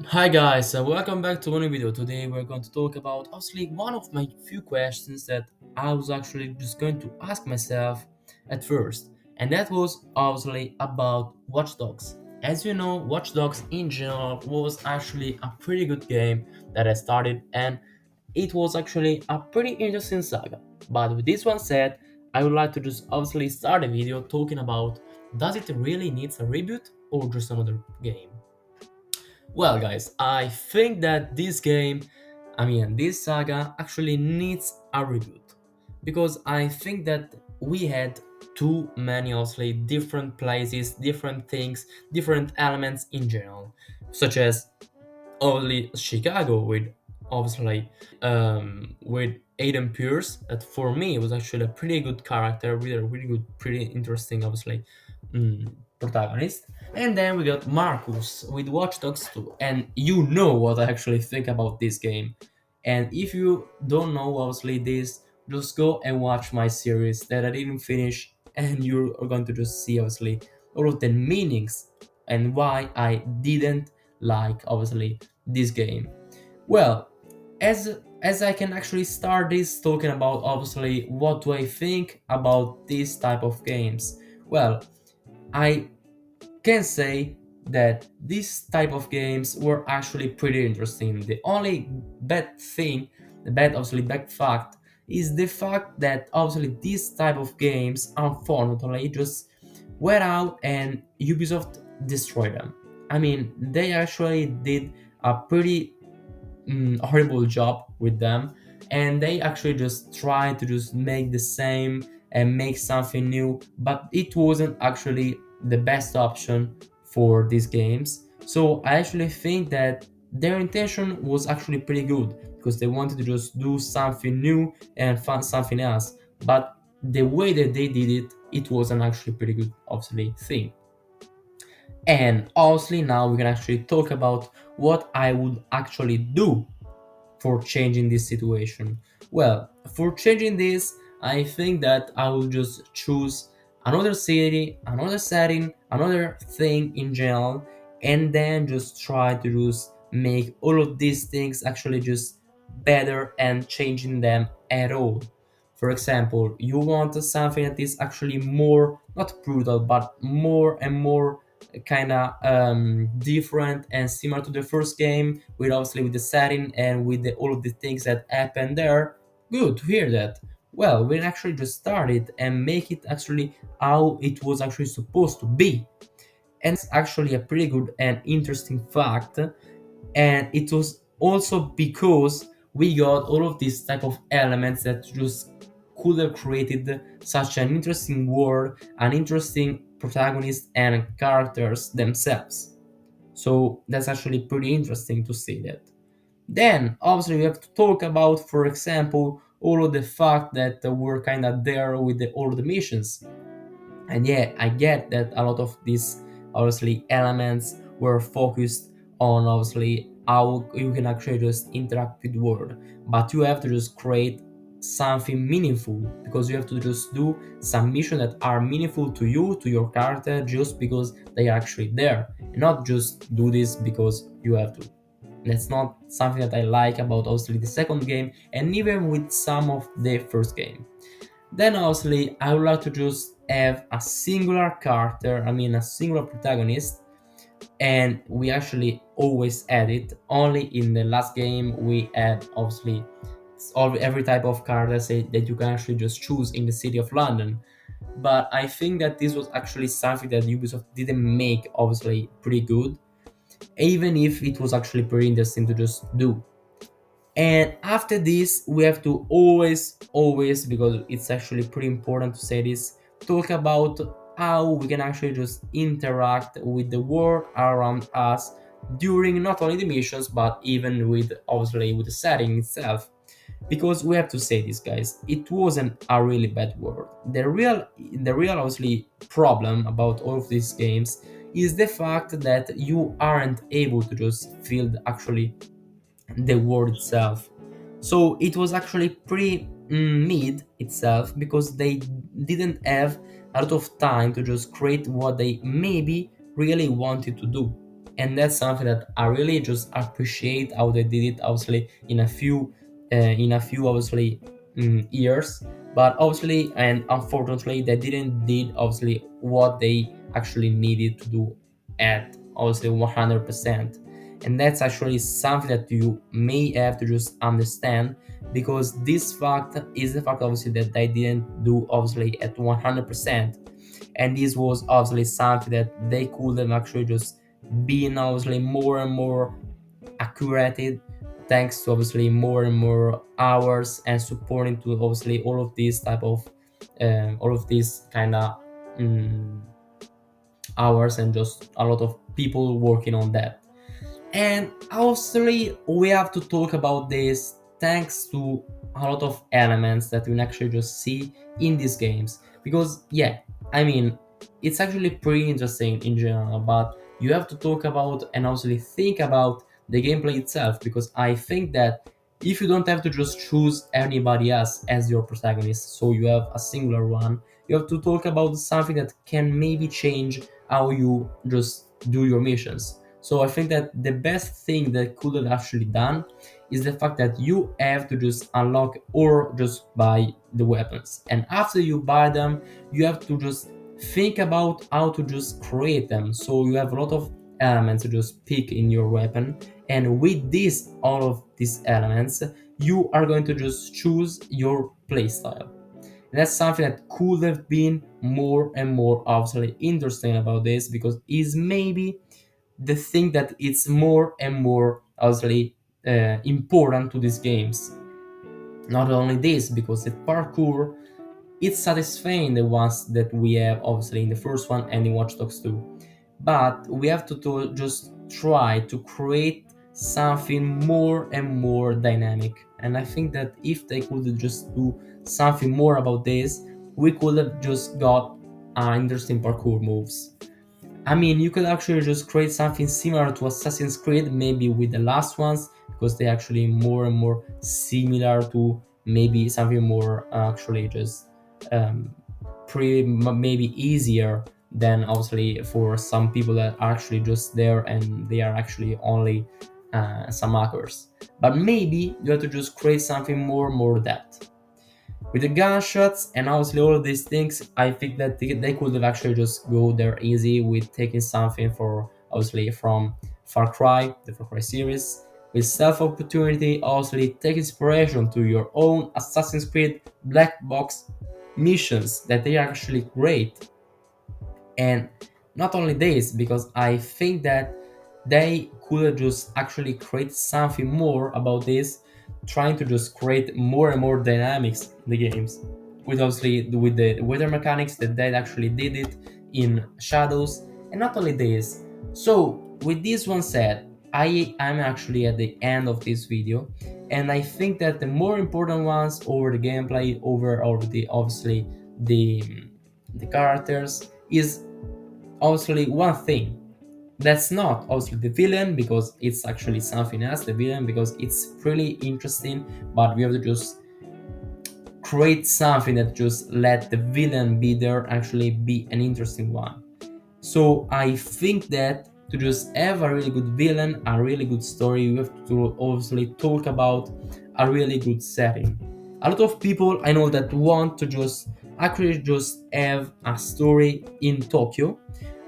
Hi guys, welcome back to a new video. Today we're going to talk about obviously one of my few questions that I was actually just going to ask myself at first, and that was obviously about Watch Dogs. As you know, Watch Dogs in general was actually a pretty good game that I started, and it was actually a pretty interesting saga. But with this one said, I would like to just obviously start a video talking about, does it really needs a reboot or just another game? Well, guys, I think that this saga actually needs a reboot because I think that we had too many, obviously, different places, different things, different elements in general, such as only Chicago with with Aiden Pierce. That for me was actually a pretty good character, really good, pretty interesting, obviously, protagonist. And then we got Marcus with Watch Dogs 2, and you know what I actually think about this game. And if you don't know, obviously, this, just go and watch my series that I didn't finish, and you're going to just see, obviously, all of the meanings and why I didn't like, obviously, this game. Well, as I can actually start this talking about obviously what do I think about this type of games. Well, I can say that this type of games were actually pretty interesting. The only bad thing, the bad obviously bad fact, is the fact that obviously this type of games unfortunately just went out and Ubisoft destroyed them. I mean, they actually did a pretty horrible job with them, and they actually just tried to just make the same and make something new, but it wasn't actually the best option for these games. So I actually think that their intention was actually pretty good because they wanted to just do something new and find something else, but the way that they did it, it wasn't actually pretty good obviously thing. And obviously now we can actually talk about what I would actually do for changing this situation? Well, for changing this, I think that I will just choose another city, another setting, another thing in general, and then just try to just make all of these things actually just better and changing them at all. For example, you want something that is actually more, not brutal, but more and more kind of different and similar to the first game, with obviously with the setting and with all of the things that happened there. Good to hear that. Well, we actually just start it and make it actually how it was actually supposed to be. And it's actually a pretty good and interesting fact, and it was also because we got all of these type of elements that just could have created such an interesting world, an interesting protagonist and characters themselves. So that's actually pretty interesting to see that. Then obviously we have to talk about, for example, all of the fact that we're kind of there with all the missions. And yeah, I get that a lot of these obviously elements were focused on obviously how you can actually just interact with the world, but you have to just create something meaningful, because you have to just do some missions that are meaningful to you, to your character, just because they are actually there, and not just do this because you have to. That's not something that I like about obviously the second game, and even with some of the first game. Then obviously I would like to just have a singular character, I mean a singular protagonist, and we actually always add it. Only in the last game we add obviously every type of character that you can actually just choose in the city of London. But I think that this was actually something that Ubisoft didn't make obviously pretty good, even if it was actually pretty interesting to just do. And after this, we have to always, because it's actually pretty important to say this, talk about how we can actually just interact with the world around us during not only the missions, but even with obviously with the setting itself. Because we have to say this, guys, it wasn't a really bad world. The real obviously problem about all of these games is the fact that you aren't able to just feel actually the word itself. So it was actually pretty mid itself, because they didn't have a lot of time to just create what they maybe really wanted to do. and that's something that I really just appreciate how they did it. Obviously, in a few obviously years, but obviously and unfortunately, they didn't did obviously what they actually needed to do at obviously 100%, and that's actually something that you may have to just understand, because this fact is the fact obviously that they didn't do obviously at 100%, and this was obviously something that they could have actually just been obviously more and more accurate, thanks to obviously more and more hours and supporting to obviously all of these type of all of these kind of um, hours, and just a lot of people working on that. And obviously, we have to talk about this thanks to a lot of elements that we can actually just see in these games. Because, yeah, I mean, it's actually pretty interesting in general, but you have to talk about and obviously think about the gameplay itself. Because I think that if you don't have to just choose anybody else as your protagonist, so you have a singular one, you have to talk about something that can maybe change how you just do your missions. So I think that the best thing that could have actually done is the fact that you have to just unlock or just buy the weapons. And after you buy them, you have to just think about how to just create them. So you have a lot of elements to just pick in your weapon. And with this, all of these elements, you are going to just choose your playstyle. And that's something that could have been more and more obviously interesting about this, because is maybe the thing that it's more and more obviously important to these games. Not only this, because the parkour it's satisfying the ones that we have obviously in the first one and in Watch Dogs 2, but we have to just try to create something more and more dynamic. And I think that if they could just do something more about this, we could have just got interesting parkour moves. I mean, you could actually just create something similar to Assassin's Creed, maybe with the last ones, because they actually more and more similar to maybe something more actually just um, maybe easier than obviously for some people that are actually just there and they are actually only some hackers. But maybe you have to just create something more that. With the gunshots and obviously all of these things, I think that they could have actually just go there easy with taking something for obviously from Far Cry, the Far Cry series. With self opportunity, obviously take inspiration to your own Assassin's Creed black box missions that they are actually great. And not only this, because I think that they could have just actually create something more about this, trying to just create more and more dynamics in the games. With obviously with the weather mechanics that they actually did it in Shadows, and not only this. So with this one said, I'm actually at the end of this video, and I think that the more important ones over the gameplay, over the obviously the the characters is obviously one thing. That's not obviously the villain, because it's actually something else, the villain, because it's really interesting, but we have to just create something that just let the villain be there, actually be an interesting one. So I think that to just have a really good villain, a really good story, you have to obviously talk about a really good setting. A lot of people I know that want to just actually just have a story in Tokyo,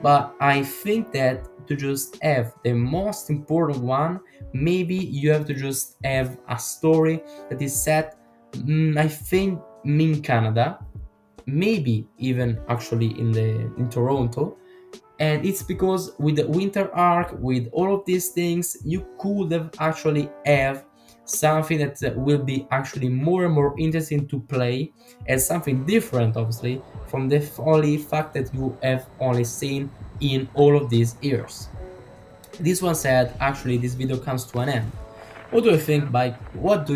but I think that to just have the most important one, maybe you have to just have a story that is set, I think, in Canada, maybe even actually in Toronto. And it's because with the winter arc, with all of these things, you could have actually have something that will be actually more and more interesting to play, as something different obviously from the only fact that you have only seen in all of these years. This one said, actually this video comes to an end. What do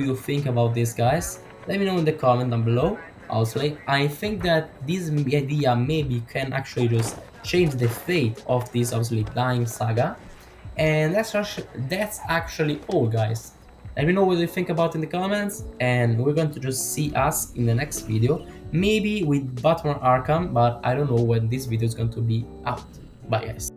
you think about this, guys? Let me know in the comment down below. Also, I think that this idea maybe can actually just change the fate of this obviously dying saga. And that's actually all, guys. Let me know what you think about in the comments, and we're going to just see us in the next video, maybe with Batman Arkham, but I don't know when this video is going to be out. Bye, guys.